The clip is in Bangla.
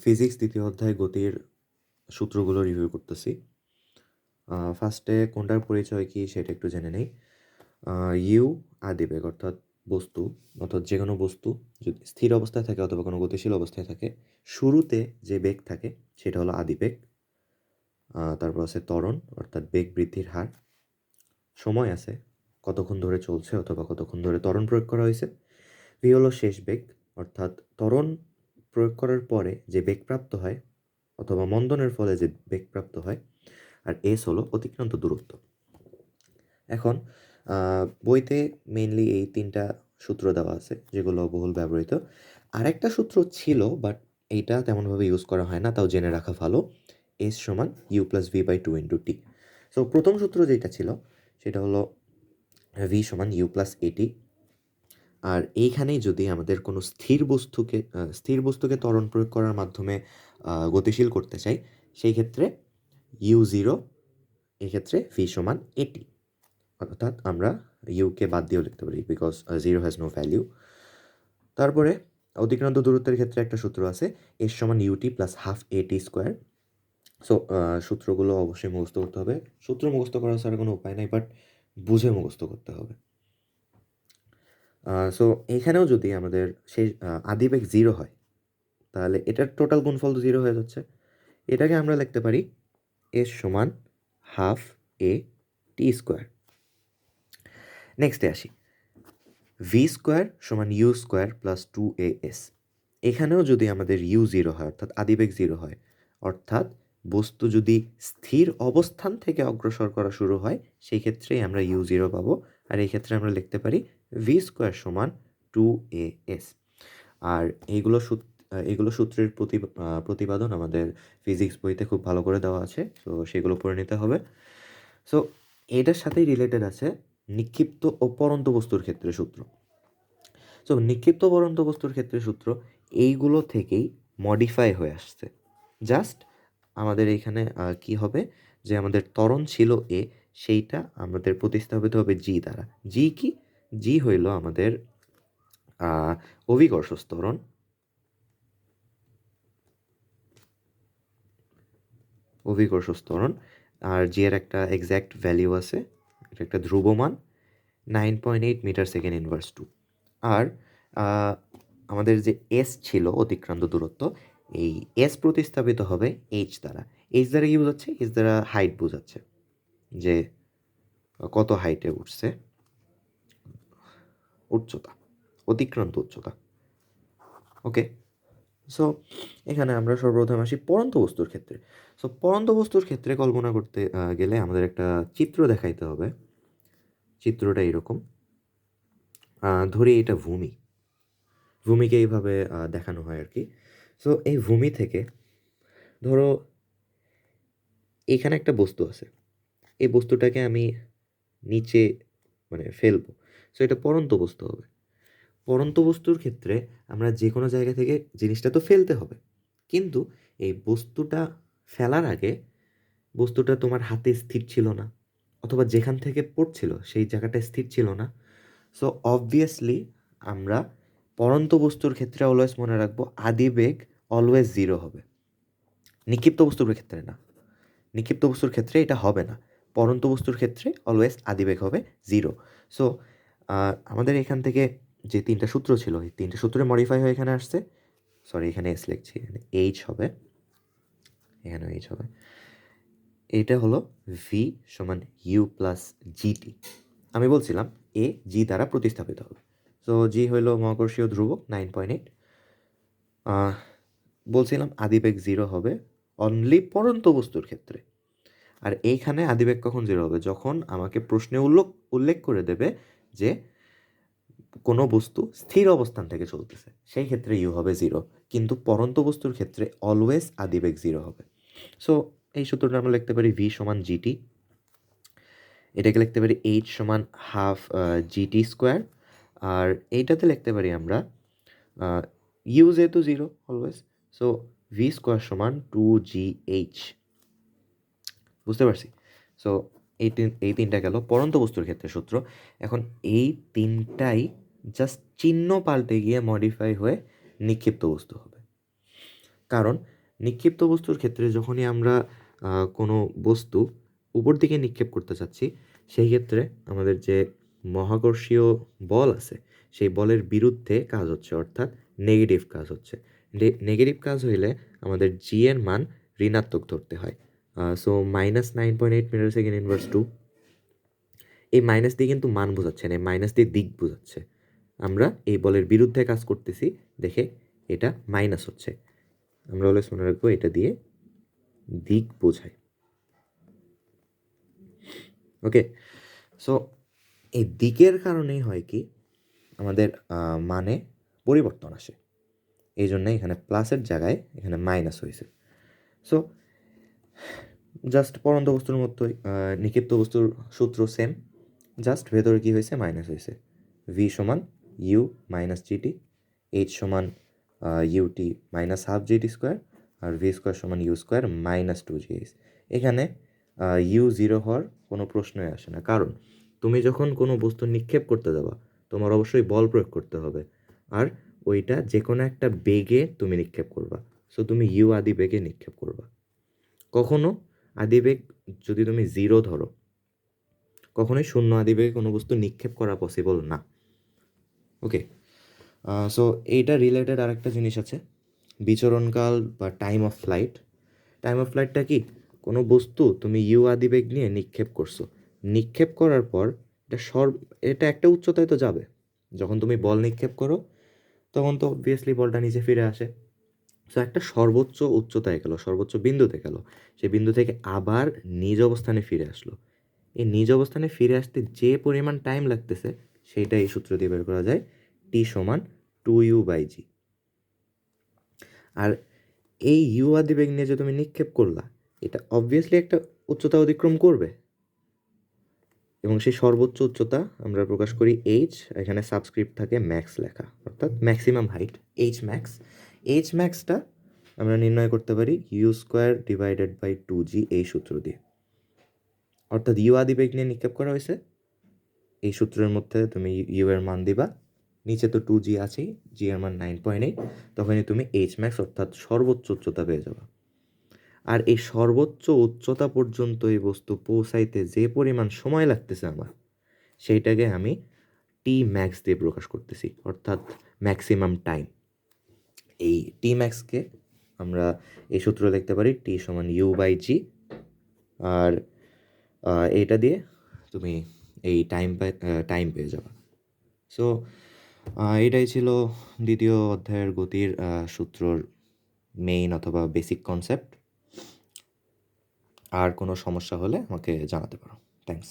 ফিজিক্স দ্বিতীয় অধ্যায় গতির সূত্রগুলো রিভিউ করতেছি। ফার্স্টে কোনটার পরিচয় কী সেটা একটু জেনে নেই। ইউ আদিবেগ অর্থাৎ বস্তু, অর্থাৎ যে কোনো বস্তু যদি স্থির অবস্থায় থাকে অথবা কোনো গতিশীল অবস্থায় থাকে, শুরুতে যে বেগ থাকে সেটা হলো আদিবেগ। তারপর আছে ত্বরণ অর্থাৎ বেগ বৃদ্ধির হার, সময় আছে কতক্ষণ ধরে চলছে অথবা কতক্ষণ ধরে ত্বরণ প্রয়োগ করা হয়েছে। ভি হলো শেষ বেগ অর্থাৎ ত্বরণ প্রয়োগ করার পরে যে বেগ প্রাপ্ত হয় অথবা মন্দনের ফলে যে বেগ প্রাপ্ত হয়। আর এস হলো অতিক্রান্ত দূরত্ব। এখন বইতে মেইনলি এই তিনটা সূত্র দেওয়া আছে যেগুলো বহুল ব্যবহৃত। আরেকটা সূত্র ছিল বাট এইটা তেমনভাবে ইউজ করা হয় না, তাও জেনে রাখা ভালো। এস সমান u plus v by 2 × t. So প্রথম সূত্র যেটা ছিল সেটা হলো ভি সমান ইউ প্লাস এটি। আর এইখানেই যদি আমাদের কোনো স্থির বস্তুকে ত্বরণ প্রয়োগ করার মাধ্যমে গতিশীল করতে চাই, সেই ক্ষেত্রে ইউ জিরো, এক্ষেত্রে ভি সমান এটি। অর্থাৎ আমরা ইউকে বাদ দিয়েও লিখতে পারি because zero has no value. তারপরে অতিক্রান্ত দূরত্বের ক্ষেত্রে একটা সূত্র আছে, এস সমান u t plus half a t square. So সূত্রগুলো অবশ্যই মুখস্থ করতে হবে। সূত্র মুখস্থ করার ছাড়া কোনো উপায় নাই, বাট বুঝে মুখস্থ করতে হবে। সো এখানেও যদি আমাদের সেই আদিবেগ জিরো হয় তাহলে এটার টোটাল গুণফল তো জিরো হয়ে যাচ্ছে। এটাকে আমরা লিখতে পারি এস সমান হাফ এ টি স্কোয়ার। নেক্সটে আসি, ভি স্কোয়ার সমান ইউ স্কোয়ার প্লাস 2as। এখানেও যদি আমাদের ইউ জিরো হয় অর্থাৎ আদিবেগ জিরো হয়, অর্থাৎ বস্তু যদি স্থির অবস্থান থেকে অগ্রসর করা শুরু হয়, সেই ক্ষেত্রেই আমরা ইউ জিরো পাবো। আর এই ক্ষেত্রে আমরা লিখতে পারি ভি স্কোয়ার সমান 2as। আর এইগুলো সূত্রের প্রতিপাদন আমাদের ফিজিক্স বইতে খুব ভালো করে দেওয়া আছে, তো সেগুলো পড়ে নিতে হবে। সো এটার সাথেই রিলেটেড আছে নিক্ষিপ্ত ও পরন্ত বস্তুর ক্ষেত্রে সূত্র। সো নিক্ষিপ্ত পরন্ত বস্তুর ক্ষেত্রে সূত্র এইগুলো থেকেই মডিফাই হয়ে আসছে। জাস্ট আমাদের এইখানে কি হবে যে আমাদের ত্বরণ ছিল এ, সেইটা আমাদের প্রতিস্থাপিত হবে জি দ্বারা। জি কি? জি হইল আমাদের অভিকর্ষ ত্বরণ। আর জি এর একটা এক্স্যাক্ট ভ্যালিউ আছে, এটা একটা ধ্রুবমান 9.8 মিটার সেকেন্ড ইনভার্স 2। আর আমাদের যে এস ছিল অতিক্রান্ত দূরত্ব, এই এস প্রতিস্থাপিত হবে এইচ দ্বারা। এইচ দ্বারা কি বোঝাচ্ছে? এইচ দ্বারা হাইট বোঝাচ্ছে, যে কত হাইটে উঠছে, উচ্চতা, অতিক্রান্ত উচ্চতা। ওকে, সো এখানে আমরা সর্বপ্রথম আসি পরন্ত বস্তুর ক্ষেত্রে। সো পরন্ত বস্তুর ক্ষেত্রে কল্পনা করতে গেলে আমাদের একটা চিত্র দেখাইতে হবে। চিত্রটা এরকম, ধরি এটা ভূমিকে এইভাবে দেখানো হয় আর কি। সো এই ভূমি থেকে ধরো এখানে একটা বস্তু আছে, এই বস্তুটাকে আমি নিচে মানে ফেলবো। সো এটা পরন্ত বস্তু হবে। পরন্ত বস্তুর ক্ষেত্রে আমরা যে কোনো জায়গা থেকে জিনিসটা তো ফেলতে হবে, কিন্তু এই বস্তুটা ফেলার আগে বস্তুটা তোমার হাতে স্থির ছিল না, অথবা যেখান থেকে পড়ছিল সেই জায়গাটা স্থির ছিল না। সো অবভিয়াসলি আমরা পরন্ত বস্তুর ক্ষেত্রে অলওয়েজ মনে রাখবো আদিবেগ অলওয়েজ জিরো হবে, নিক্ষিপ্ত বস্তুর ক্ষেত্রে না। নিক্ষিপ্ত বস্তুর ক্ষেত্রে এটা হবে না, পরন্ত বস্তুর ক্ষেত্রে অলওয়েজ আদিবেগ হবে জিরো। সো আমাদের এখান থেকে যে তিনটা সূত্র ছিল, এই তিনটা সূত্রে মডিফাই হয়ে এখানে আসছে। সরি, এখানে এস লিখছি, এখানে এইচ হবে, এখানে এইচ হবে। এটা হলো ভি সমান ইউ প্লাস জিটি। আমি বলছিলাম এ জি দ্বারা প্রতিস্থাপিত হবে। সো জি হইল মহাকর্ষীয় ধ্রুবক 9.8। বলছিলাম আদিবেগ জিরো হবে অনলি পরন্ত বস্তুর ক্ষেত্রে। আর এইখানে আদিবেগ কখন জিরো হবে? যখন আমাকে প্রশ্নে উল্লেখ করে দেবে যে কোনো বস্তু স্থির অবস্থান থেকে চলতেছে, সেই ক্ষেত্রে ইউ হবে জিরো। কিন্তু পরন্ত বস্তুর ক্ষেত্রে অলওয়েজ আদিবেগ জিরো হবে। সো এই সূত্রটা আমরা লিখতে পারি ভি সমান জিটি, এটাকে লিখতে পারি এইচ সমান হাফ জিটি স্কোয়ার। আর এইটাতে লিখতে পারি আমরা ইউ যেহেতু zero always, so V square সমান 2gh। বুঝতে পারছি? সো এই তিনটা গেল পরন্ত বস্তুর ক্ষেত্রে সূত্র। এখন এই তিনটাই জাস্ট চিহ্ন পাল্টে গিয়ে মডিফাই হয়ে নিক্ষিপ্ত বস্তু হবে। কারণ নিক্ষিপ্ত বস্তুর ক্ষেত্রে যখনই আমরা কোনো বস্তু উপর দিকে নিক্ষেপ করতে চাচ্ছি, সেই ক্ষেত্রে আমাদের যে মহাকর্ষীয় বল আছে সেই বলের বিরুদ্ধে কাজ হচ্ছে, অর্থাৎ নেগেটিভ কাজ হচ্ছে। নেগেটিভ কাজ হইলে আমাদের জি এর মান ঋণাত্মক ধরতে হয়। সো -9.8 মিটার সেকেন্ড ইনভার্স 2, এই মাইনাস দিয়ে কিন্তু মান বোঝাচ্ছে না, এই মাইনাস দিয়ে দিক বোঝাচ্ছে। আমরা এই বলের বিরুদ্ধে কাজ করতেছি দেখে এটা মাইনাস হচ্ছে। আমরা অলওয়েজ মনে রাখবো এটা দিয়ে দিক বোঝায়। ওকে, সো এই দিকের কারণেই হয় কি আমাদের মানে পরিবর্তন আসে, এই জন্য এখানে প্লাসের জায়গায় এখানে মাইনাস হয়েছে। সো জাস্ট পরন্ত বস্তুর মতোই নিক্ষিপ্ত বস্তুর সূত্র সেম, জাস্ট ভেতরে কী হয়েছে, মাইনাস হয়েছে। ভি সমান ইউ মাইনাস জিটি, এইচ সমান ut minus half gt square, আর ভি স্কোয়ার সমান ইউ স্কোয়ার মাইনাস 2gh। এখানে ইউ জিরো হওয়ার কোনো প্রশ্নই আসে না, কারণ তুমি যখন কোনো বস্তু নিক্ষেপ করতে যাবা তোমার অবশ্যই বল প্রয়োগ করতে হবে, আর ওইটা যে কোনো একটা বেগে তুমি নিক্ষেপ করবা। সো তুমি ইউ আদি বেগে নিক্ষেপ করবা। কখনো আদিবেগ যদি তুমি জিরো ধরো, কখনোই শূন্য আদিবেগে কোনো বস্তু নিক্ষেপ করা পসিবল না। ওকে, সো এইটা রিলেটেড আরেকটা জিনিস আছে, বিচরণকাল বা time of flight. Time of ফ্লাইটটা কি, কোনো বস্তু তুমি ইউ আদিবেগ নিয়ে নিক্ষেপ করছো, নিক্ষেপ করার পর এটা একটা উচ্চতায় তো যাবে। যখন তুমি বল নিক্ষেপ করো তখন তো অবভিয়াসলি বলটা নিচে ফিরে আসে। সো একটা সর্বোচ্চ উচ্চতায় গেল, সর্বোচ্চ বিন্দুতে গেল, সেই বিন্দু থেকে আবার নিজ অবস্থানে ফিরে আসলো। এই নিজ অবস্থানে ফিরে আসতে যে পরিমাণ টাইম লাগতেছে সেইটা এই সূত্র দিয়ে বের করা যায়, টি সমান 2u/g। আর এই ইউ আদিবেগ নিয়ে যে তুমি নিক্ষেপ করলা এটা অবভিয়াসলি একটা উচ্চতা অতিক্রম করবে, এবং সেই সর্বোচ্চ উচ্চতা আমরা প্রকাশ করি এইচ, এখানে সাবস্ক্রিপ্ট থাকে ম্যাক্স লেখা, অর্থাৎ maximum height h max. H ম্যাক্সটা আমরা নির্ণয় করতে পারি you square divided by 2g এই সূত্র দিয়ে। অর্থাৎ ইউ আদিবেগ নিয়ে নিক্ষেপ করা হয়েছে, এই সূত্রের মধ্যে তুমি ইউ এর মান দিবা, নিচে তো 2g আছেই, জি এর মান 9.8, তখনই তুমি এইচ ম্যাক্স অর্থাৎ সর্বোচ্চ উচ্চতা পেয়ে যাবা। আর এই সর্বোচ্চ উচ্চতা পর্যন্ত এই বস্তু পৌঁছাইতে যে পরিমাণ সময় লাগতেছে আমার, সেইটাকে আমি টি ম্যাক্স দিয়ে প্রকাশ করতেছি, অর্থাৎ ম্যাক্সিমাম টাইম। এই টি ম্যাক্সকে আমরা এই সূত্র লিখতে পারি টি সমান u/g, আর এইটা দিয়ে তুমি এই টাইম পেয়ে যাবে। সো এটাই ছিল দ্বিতীয় অধ্যায়ের গতির সূত্রর মেইন অথবা বেসিক কনসেপ্ট। আর কোনো সমস্যা হলে আমাকে জানাতে পারো। থ্যাঙ্কস।